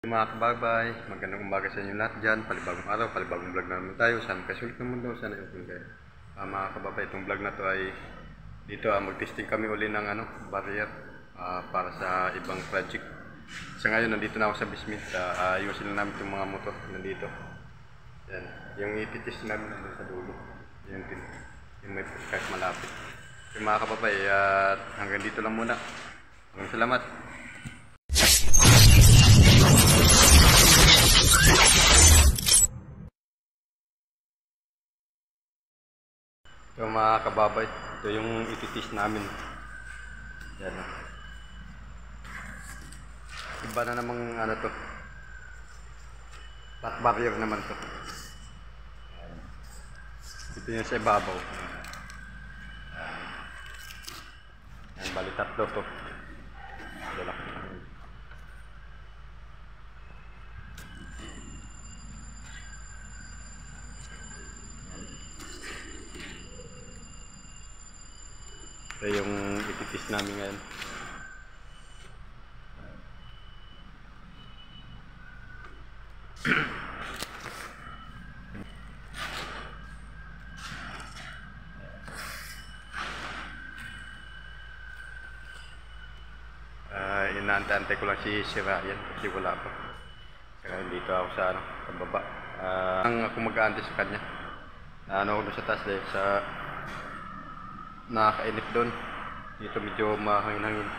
Mga kababay, magandang umaga sa inyo lahat dyan. Palibagong araw, palibagong vlog na naman tayo. Sana kasulit ng mundo, sana okay kayo. Mga kababay, itong vlog na to ay dito mag-testing kami uli ng barrier para sa ibang project. Sa ngayon, nandito na ako sa basement. Ayusin na namin itong mga motor nandito. Yan, yung ititest namin nandun sa dulo. Yung may kahit malapit. Mga kababay, hanggang dito lang muna. Maraming salamat. So mga kababay, ito yung ititis namin. Yan. Iba na namang to. Flat barrier naman to. Ito yung sa ibabaw. Yan, bali tatlo to. Dala. Ito yung ititis namin ngayon. Inaantay ko lang si Ryan kasi wala pa. Saka dito ako sa baba. Ako mag-aantay sa kanya. Ako sa taas dahil sa nakakainit doon. Dito medyo mahangin-hangin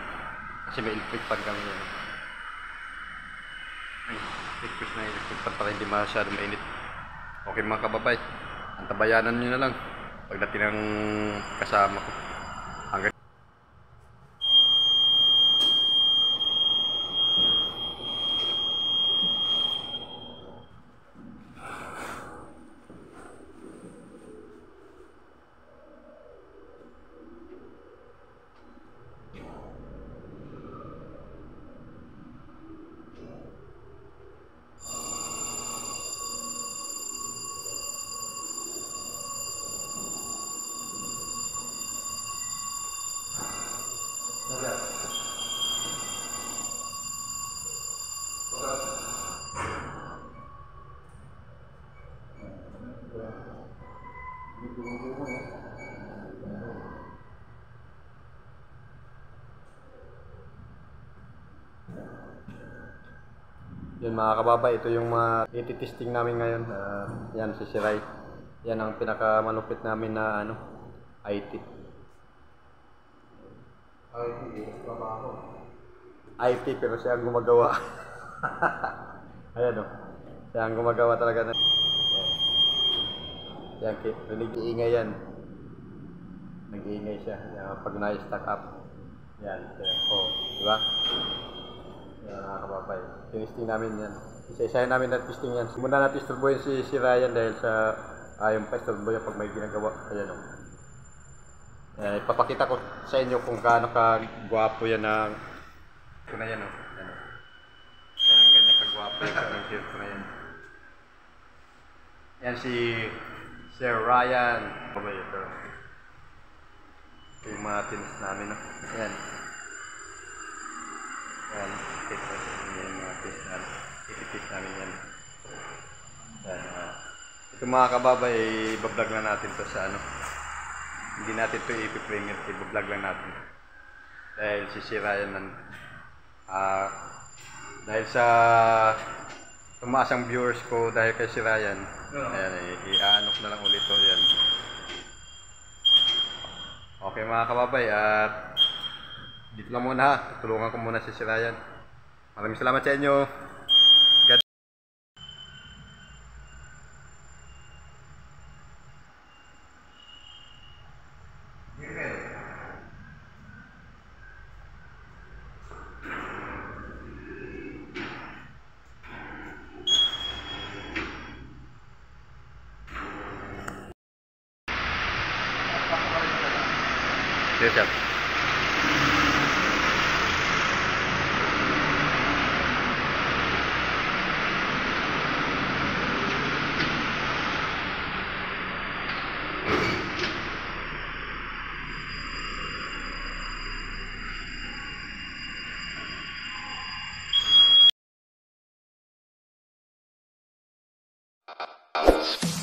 kasi may electric fan kami yan. Electric na electric fan para hindi masyado mainit. Okay mga kababay, antabayanan nyo na lang pagdating ng kasama ko. Hanggang yun mga kababay, ito yung mga ititesting namin ngayon. Yan si Ray. Yan ang pinakamalupit namin na IT. IT pero siya ang gumagawa. Ayan siya ang gumagawa talaga na. Yan, nag-iingay yan. Nag-iingay siya. Yan, pag na-stack up. Yan, diba? Yan mga kababay. Tinisting namin yan. Isa-isahin namin na testing yan. Muna natin isturboyin si Ryan dahil sa yung pa-isturboyin pag may ginagawa. Ayan ipapakita ko sa inyo kung gaano ka-gwapo yan ng ito na yan Yan, ganyan ka-gwapo yung shirt ko na yan. Yan si Sir Ryan. Ito yung mga tinis namin Yan. Yan, yung mga tinis namin. Ititis namin yan. Yan, ito mga kababay, ibablog na natin to sa hindi natin ito ipipremiere, ibablog lang natin. Dahil si Ryan dahil sa tumaas ang viewers ko dahil kay si Ryan. Ayan, i-ano ko na lang ulit to. Yan. Okay mga kababay, dito lang muna tutulungan ko muna si Ryan. Maraming salamat sa inyo. God. Yes, house.